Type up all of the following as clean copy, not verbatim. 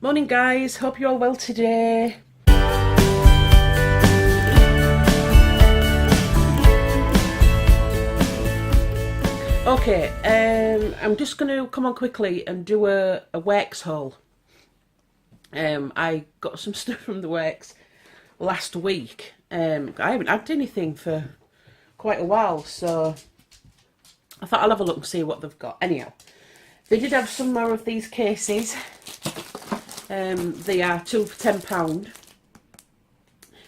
Morning guys, hope you're all well today. Okay, I'm just going to come on quickly and do a works haul. I got some stuff from the works last week. I haven't had anything for quite a while, so I thought I'll have a look and see what they've got. Anyhow, they did have some more of these cases. They are 2 for £10.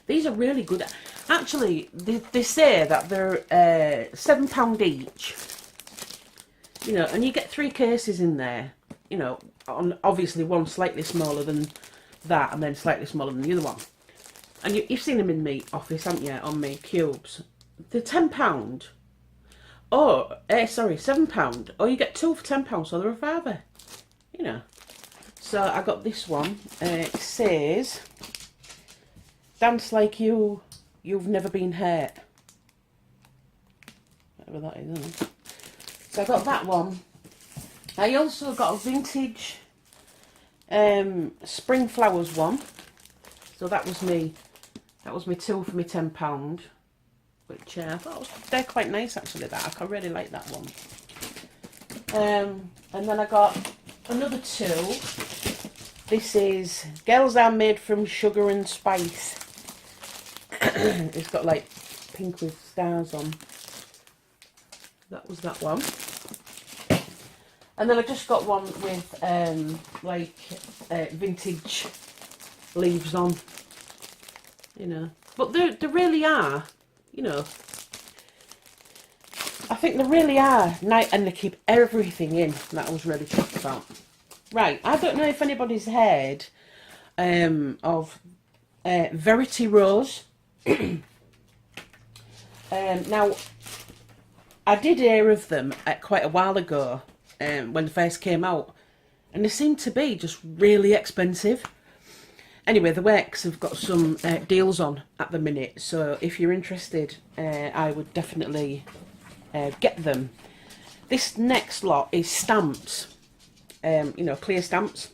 These are really good. Actually, they say that they're £7 each. You know, and you get 3 cases in there. You know, on obviously one slightly smaller than that, and then slightly smaller than the other one. And you've seen them in my office, haven't you? On my cubes. They're £10. Or sorry, £7. Or you get 2 for £10, so they're a fiver. You know. So I got this one. It says, "Dance like you've never been hurt." Whatever that is, isn't it? So I got that one. I also got a vintage spring flowers one. So that was me 2 for me £10, which I thought they're quite nice actually. That I really like that one. And then I got another 2. This is Girls Are Made from Sugar and Spice. It's got like pink with stars on. That was that one. And then I just got one with vintage leaves on. You know, but they really are. You know, I think they really are nice, and they keep everything in. That I was really chuffed about. Right, I don't know if anybody's heard of Verity Rose. Now, I did hear of them quite a while ago when they first came out, and they seem to be just really expensive. Anyway, the works have got some deals on at the minute, so if you're interested, I would definitely get them. This next lot is stamps. You know, clear stamps,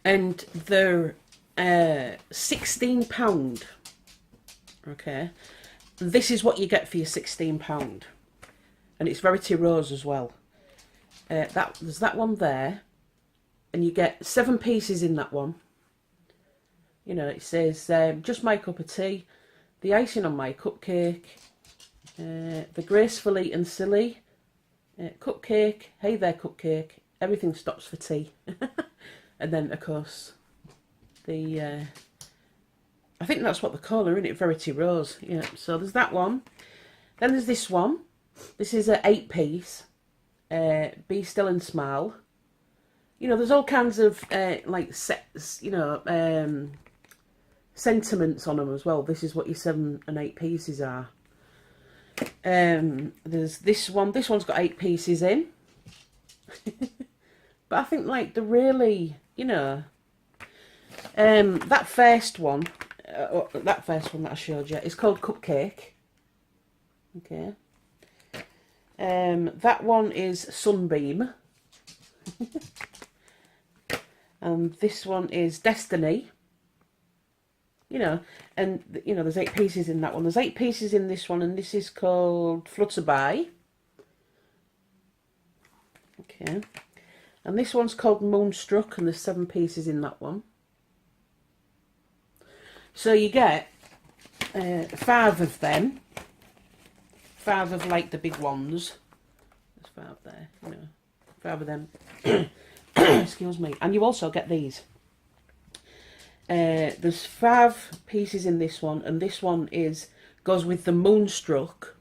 and they're £16. Okay, this is what you get for your £16, and it's Verity Rose as well. There's that one there, and you get 7 pieces in that one. You know, it says just my cup of tea, the icing on my cupcake, the gracefully and silly. Cupcake, hey there cupcake, everything stops for tea. And then of course the I think that's what they call her, isn't it? Verity Rose. Yeah, so there's that one. Then there's this one. This is an 8-piece. Be Still and Smile. You know, there's all kinds of like sets, you know, sentiments on them as well. This is what your 7 and 8 pieces are. There's this one. This one's got 8 pieces in. But I think like the really, you know, that first one that I showed you is called Cupcake. Okay. That one is Sunbeam. And this one is Destiny. You know, and you know, there's 8 pieces in that one. There's 8 pieces in this one, and this is called Flutterby. Okay, and this one's called Moonstruck, and there's 7 pieces in that one. So you get 5 of them, 5 of like the big ones. There's 5 there, you know, 5 of them. Excuse me, and you also get these. There's 5 pieces in this one, and this one goes with the Moonstruck.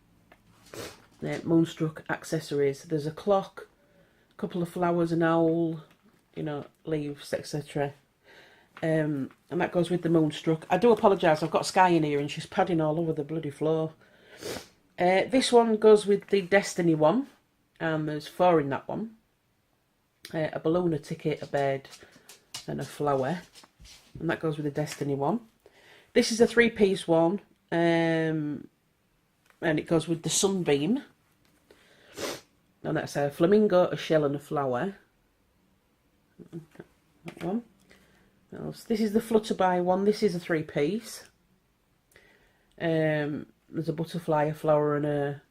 Moonstruck accessories. There's a clock, a couple of flowers, an owl, you know, leaves, etc. And that goes with the Moonstruck. I do apologise, I've got Sky in here and she's padding all over the bloody floor. This one goes with the Destiny one, and there's 4 in that one. A balloon, a ticket, a bed, and a flower. And that goes with the Destiny one. This is a 3-piece one, and it goes with the Sunbeam. And that's a flamingo, a shell, and a flower. one. What else? This is the Flutterby one. This is a 3-piece. There's a butterfly, a flower, and a...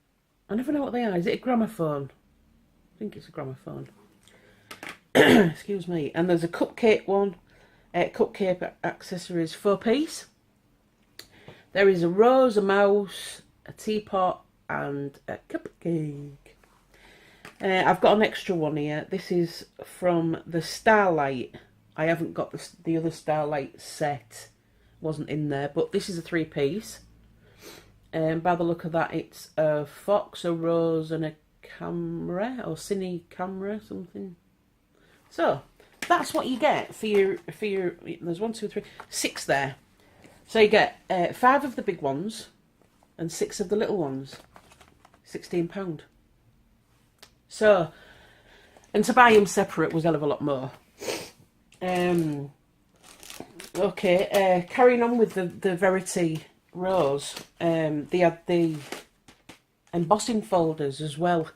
I never know what they are. Is it a gramophone? I think it's a gramophone. Excuse me. And there's a cupcake one. Cupcake accessories 4-piece. There is a rose, a mouse, a teapot, and a cupcake. I've got an extra one here. This is from the Starlight. I haven't got the other Starlight set. Wasn't in there, but this is a 3-piece. By the look of that, it's a fox, a rose, and a camera, or cine camera, something. So that's what you get for your. There's 1, 2, 3, 6 there. So you get 5 of the big ones and 6 of the little ones. £16. So, and to buy them separate was a hell of a lot more. Okay, carrying on with the Verity Rose, they had the embossing folders as well,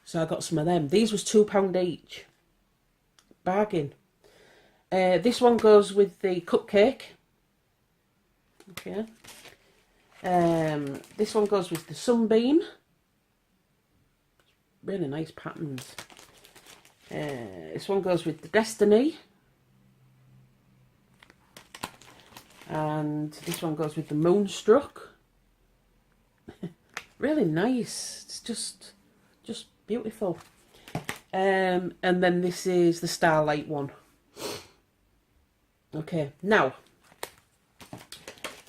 so I got some of them. These was £2 each. Bargain. This one goes with the cupcake. Okay. This one goes with the sunbeam. Really nice patterns. This one goes with the Destiny. And this one goes with the Moonstruck. Really nice. It's just beautiful. And then this is the Starlight one. Okay, now,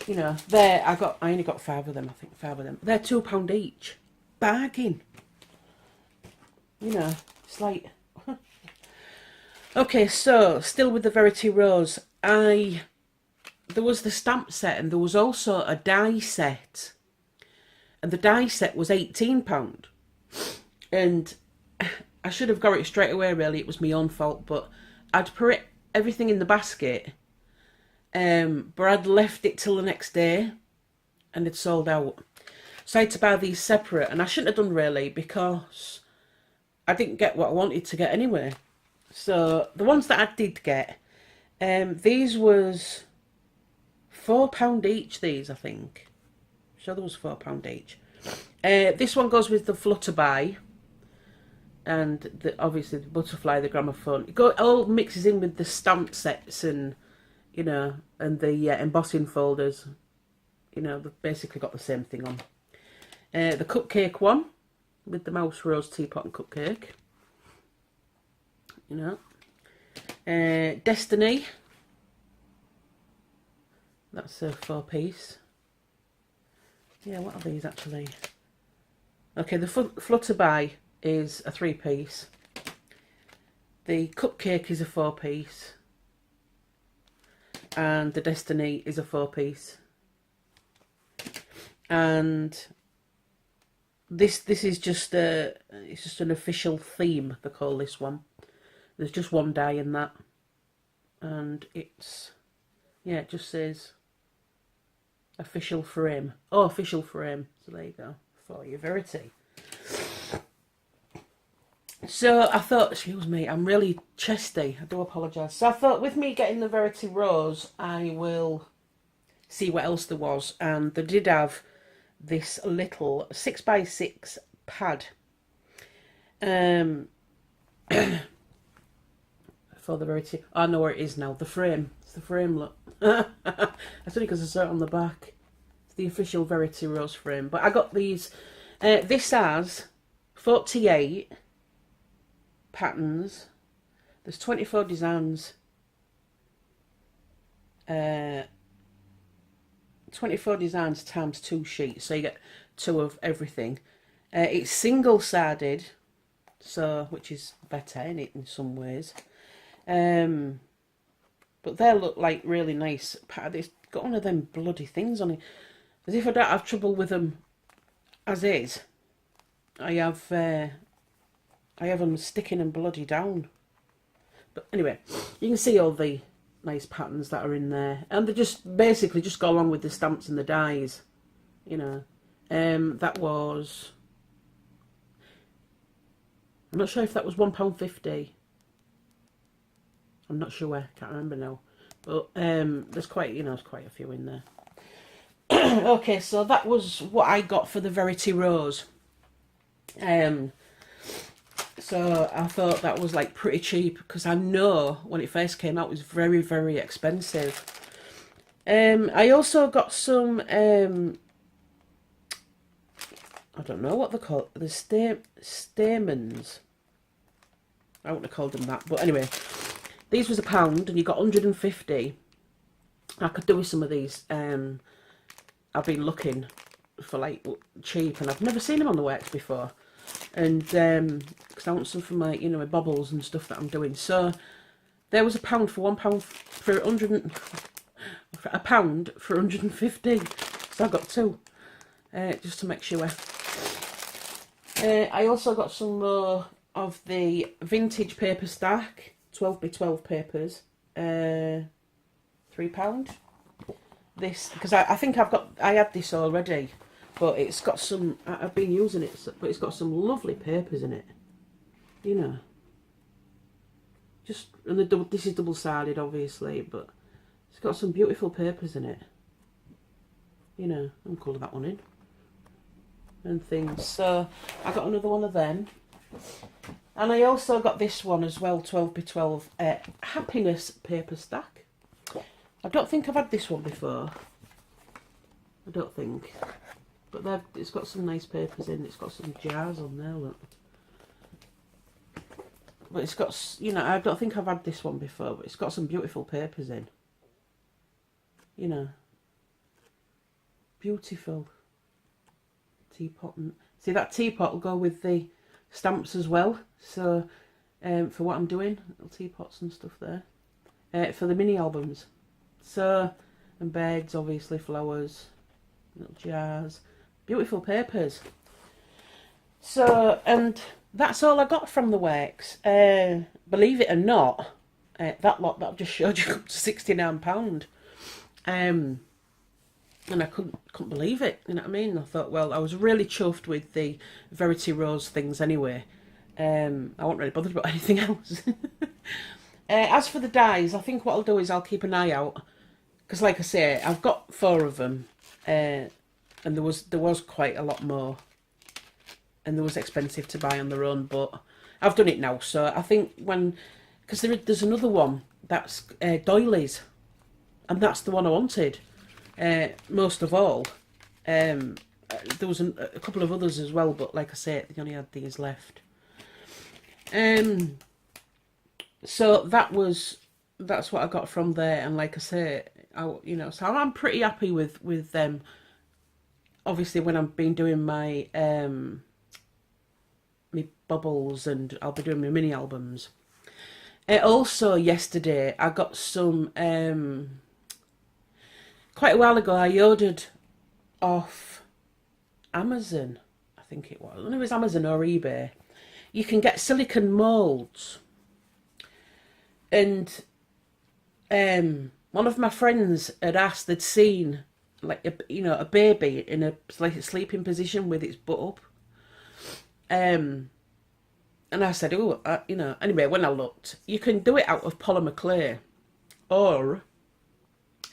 you know, there I only got 5 of them. I think 5 of them. They're £2 each. Bargain. You know, it's like. Okay, so still with the Verity Rose, there was the stamp set and there was also a die set. And the die set was £18. And I should have got it straight away, really. It was my own fault, but I'd put everything in the basket. But I'd left it till the next day and it sold out. So I had to buy these separate, and I shouldn't have done, really, because I didn't get what I wanted to get anyway. So the ones that I did get, these was £4 each, these, I think. I'm sure there was £4 each. This one goes with the Flutterby, and obviously the butterfly, the gramophone. It all mixes in with the stamp sets and, you know, and the embossing folders. You know, they've basically got the same thing on. The cupcake one with the mouse, rose, teapot, and cupcake. You know, Destiny. That's a 4-piece. Yeah, what are these actually? Okay, the Flutterby is a 3-piece. The cupcake is a 4-piece. And the Destiny is a 4-piece. And this is just it's just an official theme, they call this one. There's just one die in that. And it's, yeah, it just says official frame. Oh, official frame. So there you go, for your Verity. So I thought, excuse me, I'm really chesty. I do apologise. So I thought with me getting the Verity Rose, I will see what else there was. And they did have this little 6x6 pad. For the Verity. I know where it is now. The frame. It's the frame, look. That's only because I saw it on the back. It's the official Verity Rose frame. But I got these. This has 48 patterns. There's 24 designs. 24 designs times 2 sheets. So you get 2 of everything. It's single-sided. So, which is better in some ways. But they look like really nice. It's got one of them bloody things on it. As if I don't have trouble with them as is. I have them sticking and bloody down. But anyway, you can see all the nice patterns that are in there. And they just basically just go along with the stamps and the dies. You know. That was... I'm not sure if that was £1.50. I'm not sure where, can't remember now. But there's quite, you know, there's quite a few in there. Okay, so that was what I got for the Verity Rose. So I thought that was like pretty cheap, because I know when it first came out it was very, very expensive. I also got some, I don't know what they're called, the stamens. I wouldn't have called them that, but anyway, these was £1 and you got 150. I could do with some of these. I've been looking for like cheap, and I've never seen them on the works before, and because I want some for my, you know, my bobbles and stuff that I'm doing. So there was £1 for £1 for 100, for £1 for 150. So I got two, just to make sure. I also got some more of the vintage paper stack, 12x12 papers, £3. This, because I think I had this already, but it's got some, I've been using it, but it's got some lovely papers in it, you know. Just, and this is double-sided obviously, but it's got some beautiful papers in it, you know. I'm colour that one in and things. So I got another one of them, and I also got this one as well, 12x12 happiness paper stack. I don't think I've had this one before. I don't think. But it's got some nice papers in. It's got some jars on there, look. But it's got, you know, I don't think I've had this one before, but it's got some beautiful papers in. You know. Beautiful. Teapot. See, that teapot will go with the stamps as well. So, for what I'm doing, little teapots and stuff there. For the mini albums. So, and beds, obviously, flowers, little jars, beautiful papers. So, and that's all I got from the works. Believe it or not, that lot that I've just showed you up to £69. And I couldn't believe it, you know what I mean? I thought, well, I was really chuffed with the Verity Rose things anyway. I wasn't really bothered about anything else. As for the dies, I think what I'll do is I'll keep an eye out, because like I say, I've got 4 of them, and there was quite a lot more, and there was expensive to buy on their own, but I've done it now. So I think because there's another one that's doilies, and that's the one I wanted most of all. There was a couple of others as well, but like I say, they only had these left. So that's what I got from there, and like I say, you know, so I'm pretty happy with them. Obviously, when I've been doing my my bubbles, and I'll be doing my mini albums. Also, yesterday I got some quite a while ago. I ordered off Amazon, I think it was. I don't know if it was Amazon or eBay. You can get silicone moulds. And one of my friends had asked, they'd seen like a baby in a sleeping position with its butt up. And I said, oh, you know. Anyway, when I looked, you can do it out of polymer clay or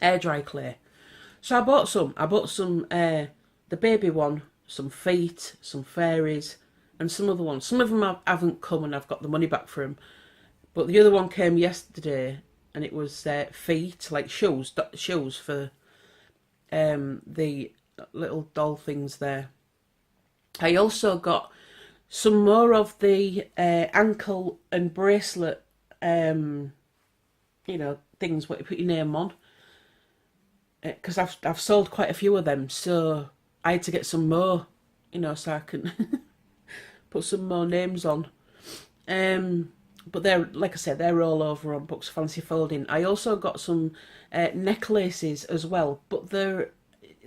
air dry clay. So I bought some. The baby one, some feet, some fairies, and some other ones. Some of them haven't come, and I've got the money back for them. But the other one came yesterday, and it was feet, like shoes for the little doll things there. I also got some more of the ankle and bracelet, you know, things where you put your name on. Because I've sold quite a few of them, so I had to get some more, you know, so I can put some more names on. But they're, like I said, they're all over on Booksoffancyfolding. I also got some necklaces as well, but they're,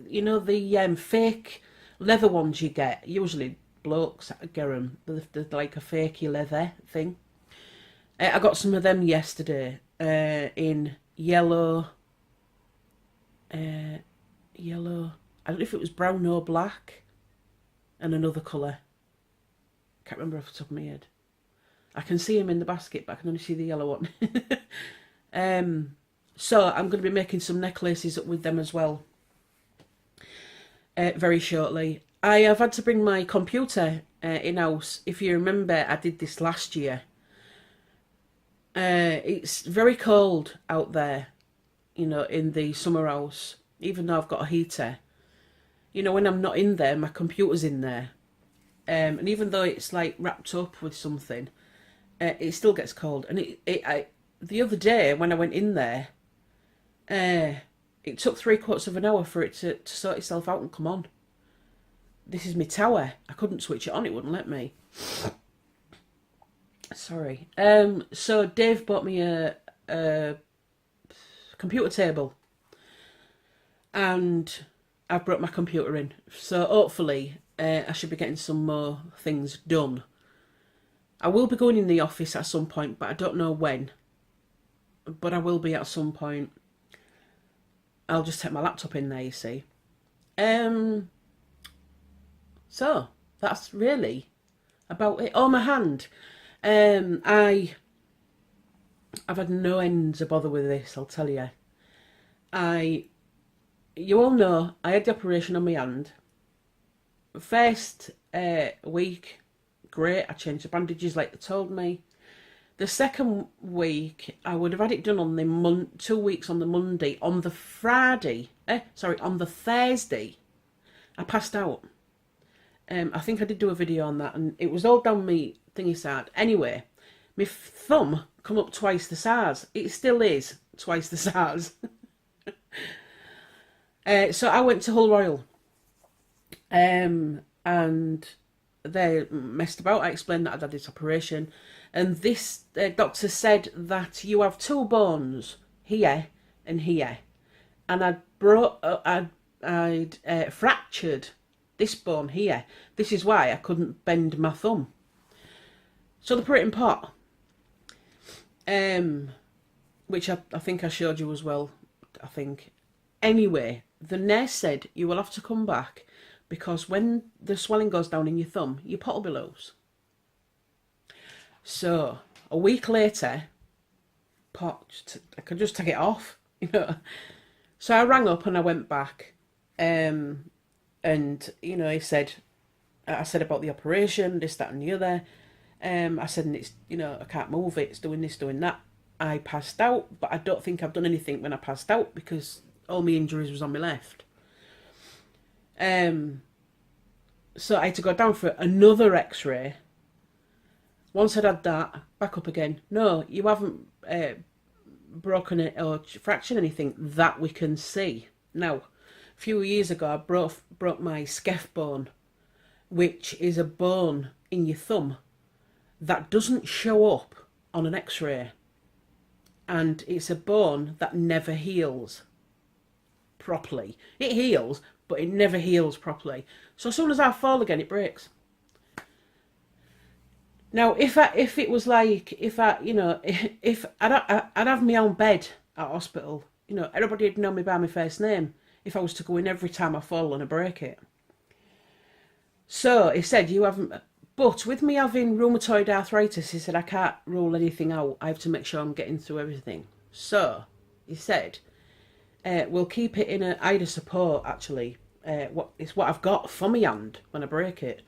you know, the fake leather ones you get. Usually blokes get them. They're like a fakey leather thing. I got some of them yesterday in yellow. I don't know if it was brown or black, and another colour. Can't remember off the top of my head. I can see them in the basket, but I can only see the yellow one. So I'm going to be making some necklaces with them as well very shortly. I have had to bring my computer in-house. If you remember, I did this last year. It's very cold out there, you know, in the summer house, even though I've got a heater. You know, when I'm not in there, my computer's in there. And even though it's like wrapped up with something, it still gets cold. And the other day when I went in there, it took 3/4 of an hour for it to sort itself out and come on. This is my tower. I couldn't switch it on, it wouldn't let me. Sorry. So Dave bought me a computer table. And I've brought my computer in. So hopefully I should be getting some more things done. I will be going in the office at some point, but I don't know when. But I will be at some point. I'll just take my laptop in there, you see. So that's really about it. Oh, my hand. I've had no ends of bother with this, I'll tell you. You all know I had the operation on my hand. First week, great, I changed the bandages like they told me. The second week, I would have had it done on the 2 weeks on the Monday. On the on the Thursday, I passed out. I think I did do a video on that, and it was all down me thingy side. Anyway, my thumb come up twice the size. It still is twice the size. So I went to Hull Royal, and they messed about. I explained that I'd had this operation, and this doctor said that you have two bones here and here, and I'd fractured this bone here. This is why I couldn't bend my thumb. So they put it in pot, which I think I showed you as well, I think. Anyway, the nurse said you will have to come back because when the swelling goes down in your thumb, your pot will be loose. So a week later, I could just take it off, you know. So I rang up and I went back, and you know, I said about the operation, this, that, and the other. I said, and it's, you know, I can't move it. It's doing this, doing that. I passed out, but I don't think I've done anything when I passed out because all my injuries was on my left. So I had to go down for another X-ray. Once I'd had that, back up again. No, you haven't broken it or fractured anything that we can see. Now, a few years ago, I broke my scaff bone, which is a bone in your thumb that doesn't show up on an X-ray. And it's a bone that never heals properly. It heals, but it never heals properly. So as soon as I fall again, it breaks. Now, if it was like, if I'd have my own bed at hospital, you know, everybody would know me by my first name if I was to go in every time I fall and I break it. So he said, you haven't, but with me having rheumatoid arthritis, he said, I can't rule anything out. I have to make sure I'm getting through everything. So he said, we'll keep it in a IDA support, actually. It's what I've got for my hand when I break it.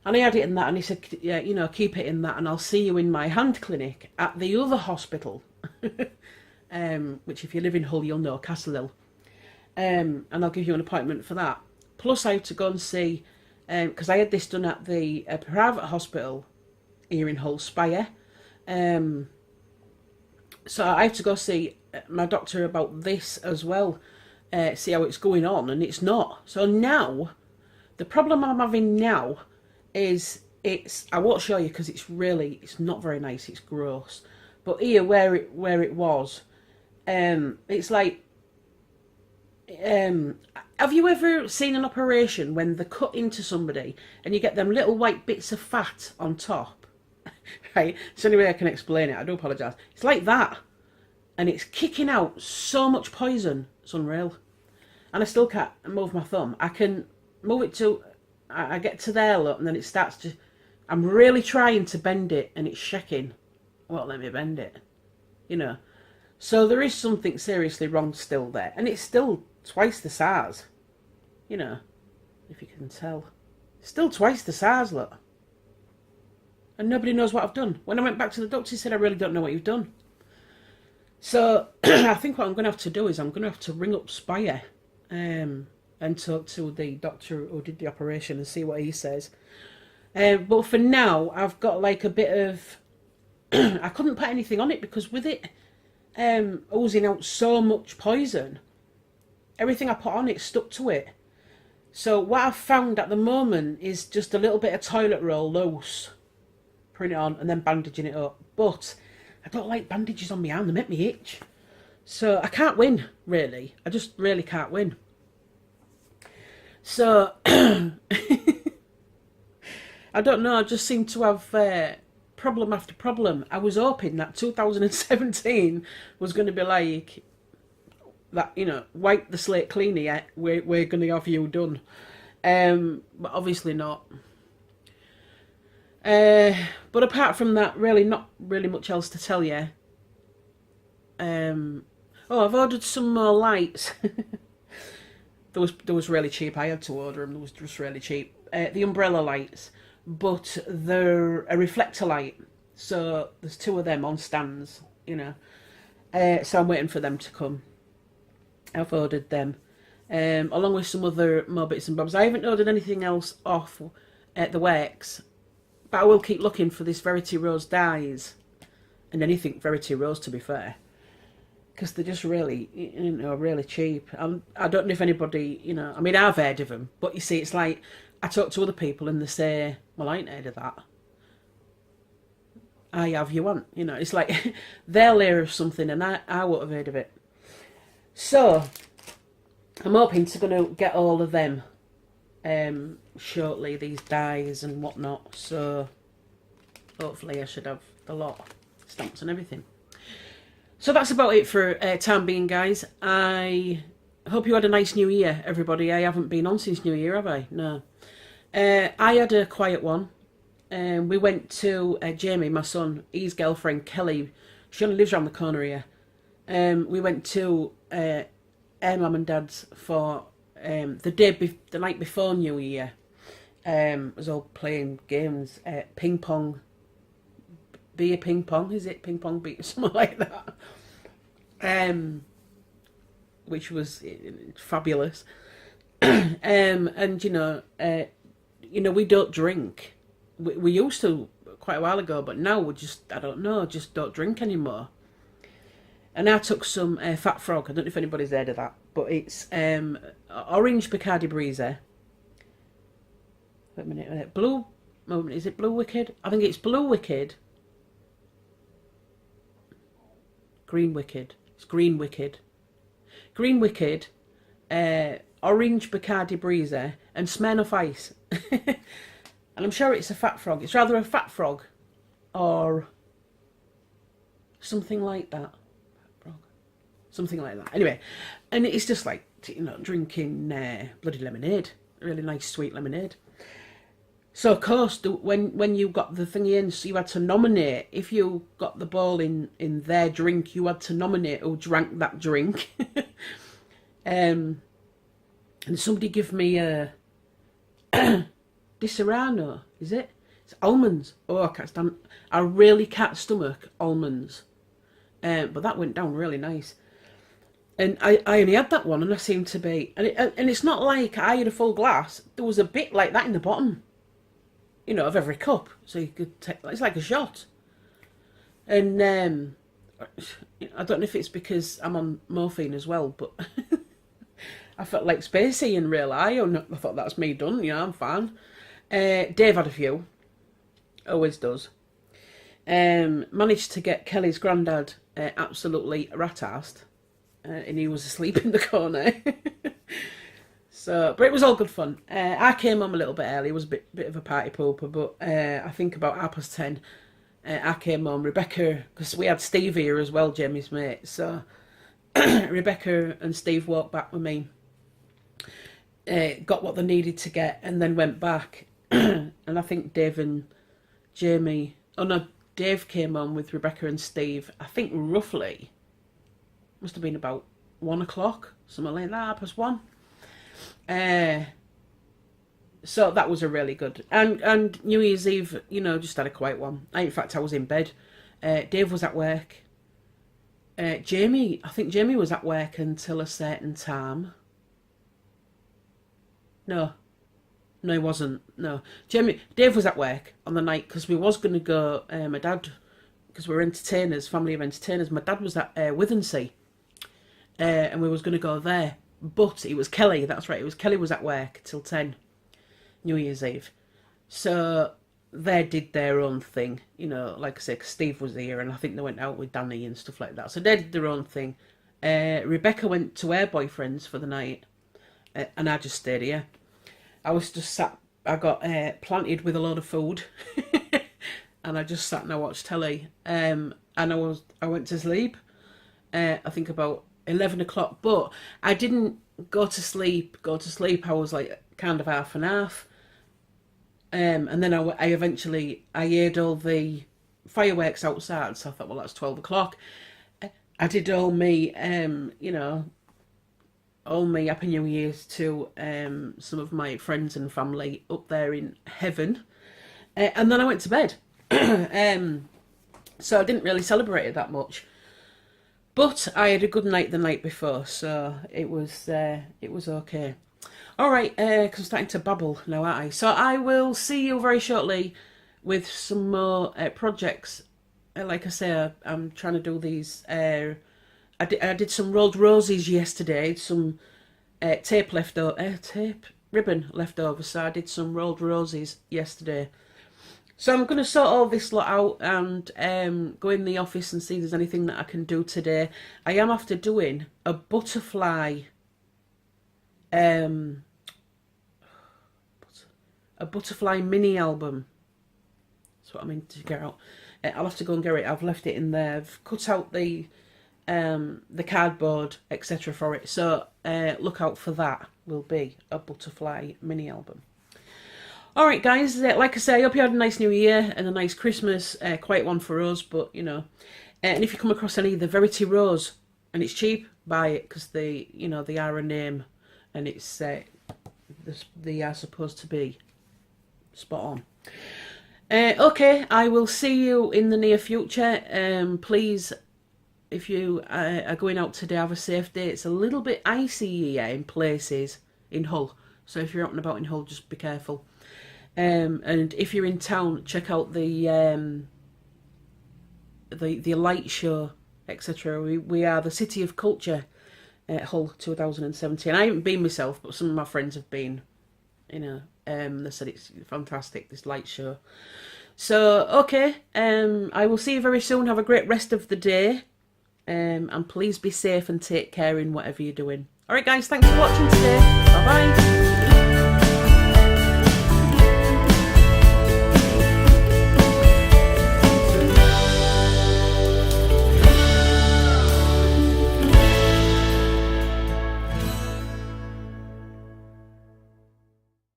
And I had it in that, and he said, yeah, you know, keep it in that, and I'll see you in my hand clinic at the other hospital, which if you live in Hull, you'll know, Castle Hill. And I'll give you an appointment for that. Plus, I had to go and see, because I had this done at the private hospital here in Hull, Spire. So I have to go see my doctor about this as well, see how it's going on, and it's not. So now, the problem I'm having now is I won't show you because it's not very nice, it's gross. But here where it was, it's like, have you ever seen an operation when they cut into somebody and you get them little white bits of fat on top? Right? It's the only way I can explain it, I do apologise. It's like that. And it's kicking out so much poison, it's unreal. And I still can't move my thumb. I can move it to, I get to there, look, and then it starts to, I'm really trying to bend it and it's shaking. Won't let me bend it, you know. So there is something seriously wrong still there. And it's still twice the size. You know, if you can tell. Still twice the size, look. And nobody knows what I've done. When I went back to the doctor, he said, I really don't know what you've done. So I think what I'm going to have to do is I'm going to have to ring up Spire and talk to the doctor who did the operation and see what he says. But for now, I've got like a bit of... I couldn't put anything on it because with it oozing out so much poison, everything I put on it stuck to it. So what I've found at the moment is just a little bit of toilet roll loose, putting it on and then bandaging it up. But I don't like bandages on my hand, they make me itch. So I can't win, really. I just really can't win. So, I don't know, I just seem to have problem after problem. I was hoping that 2017 was going to be like, that, you know, wipe the slate clean yet, we're going to have you done. But obviously not. But apart from that, really not really much else to tell you. Oh, I've ordered some more lights. They was really cheap. I had to order them. They was just really cheap. The umbrella lights, but they're a reflector light. So there's 2 of them on stands, you know. So I'm waiting for them to come. I've ordered them, along with some other more bits and bobs. I haven't ordered anything else off at the works, but I will keep looking for this Verity Rose dyes, and anything Verity Rose, to be fair, because they're just really, you know, really cheap. I don't know if anybody, you know, I mean, I've heard of them, but you see, it's like, I talk to other people and they say, well, I ain't heard of that. I have, you want, you know, it's like, they'll hear of something and I won't have heard of it. So, I'm hoping to going to get all of them shortly, these dyes and whatnot. So, hopefully I should have the lot, stamps and everything. So that's about it for time being, guys. I hope you had a nice New Year, everybody. I haven't been on since New Year, have I? No. I had a quiet one. We went to Jamie, my son, his girlfriend Kelly. She only lives around the corner here. We went to her mum and dad's for the night before New Year. It was all playing games, ping pong, beer ping pong, is it? Ping pong beer, something like that. Which was fabulous. And you know, we don't drink. We used to quite a while ago, but now we just, I don't know, just don't drink anymore. And I took some Fat Frog. I don't know if anybody's heard of that, but it's orange Bacardi Breezer. Wait a minute, blue. Is it Blue Wicked? I think it's Blue Wicked. Green Wicked. It's Green Wicked. Green Wicked, orange Bacardi Breezer, and Smirnoff Ice. And I'm sure it's a Fat Frog. It's rather a Fat Frog or something like that. Something like that. Anyway, and it's just like, you know, drinking bloody lemonade. Really nice sweet lemonade. So of course, when you got the thingy in, so you had to nominate. If you got the ball in their drink, you had to nominate who drank that drink. And somebody give me a Di Serrano, is it? It's almonds. Oh, I can't stand. I really can't stomach almonds. But that went down really nice. And I only had that one, and I seemed to be, and it's not like I had a full glass. There was a bit like that in the bottom, you know, of every cup, so you could take. It's like a shot. And I don't know if it's because I'm on morphine as well, but I felt like Spacey in real eye. I thought that's me done. You know, I'm fine. Dave had a few, always does. Managed to get Kelly's granddad absolutely rat-assed. And he was asleep in the corner. So, but it was all good fun. I came home a little bit early. It was a bit of a party pooper, but I think about 10:30, I came home. Rebecca, because we had Steve here as well, Jamie's mate. So Rebecca and Steve walked back with me, got what they needed to get, and then went back. And I think Dave and Jamie, oh no, Dave came home with Rebecca and Steve, I think roughly must have been about 1 o'clock, something like that, past 1. So that was a really good. And New Year's Eve, you know, just had a quiet one. In fact, I was in bed. Dave was at work. I think Jamie was at work until a certain time. No, he wasn't. No, Dave was at work on the night because we was going to go. My dad, because we're entertainers, family of entertainers. My dad was at Withensea, and we was going to go there. But it was Kelly. That's right. It was Kelly was at work till 10, New Year's Eve. So they did their own thing, you know. Like I said, 'cause Steve was here, and I think they went out with Danny and stuff like that. So they did their own thing. Rebecca went to her boyfriend's for the night. And I just stayed here. I was just sat, I got planted with a load of food. And I just sat and I watched telly. And I went to sleep, I think about 11 o'clock. But I didn't go to sleep. I was like kind of half and half. And then I eventually ate all the fireworks outside. So I thought, well, that's 12 o'clock. I did all me, you know, all my Happy New Year's to some of my friends and family up there in heaven. And then I went to bed. So I didn't really celebrate it that much. But I had a good night the night before, so it was okay. All right, because I'm starting to babble now, aren't I? So I will see you very shortly with some more projects. Like I say, I'm trying to do these... I did some rolled roses yesterday, some tape ribbon left over, so I did some rolled roses yesterday. So I'm going to sort all this lot out and go in the office and see if there's anything that I can do today. I am after doing a butterfly, mini album. That's what I mean to get out. I'll have to go and get it. I've left it in there. I've cut out the cardboard, etc. for it. So look out for that. Will be a butterfly mini album. All right, guys. Like I say, I hope you had a nice New Year and a nice Christmas. Quite one for us, but you know. And if you come across any of the Verity Rose and it's cheap, buy it because they are a name, and it's they are supposed to be spot on. Okay, I will see you in the near future. Please, if you are going out today, have a safe day. It's a little bit icy here in places in Hull, so if you're out and about in Hull, just be careful. And if you're in town, check out the light show, etc. We are the City of Culture at Hull 2017. I haven't been myself, but some of my friends have been. You know, they said it's fantastic, this light show. So okay, I will see you very soon. Have a great rest of the day. And please be safe and take care in whatever you're doing. Alright guys, thanks for watching today. Bye bye.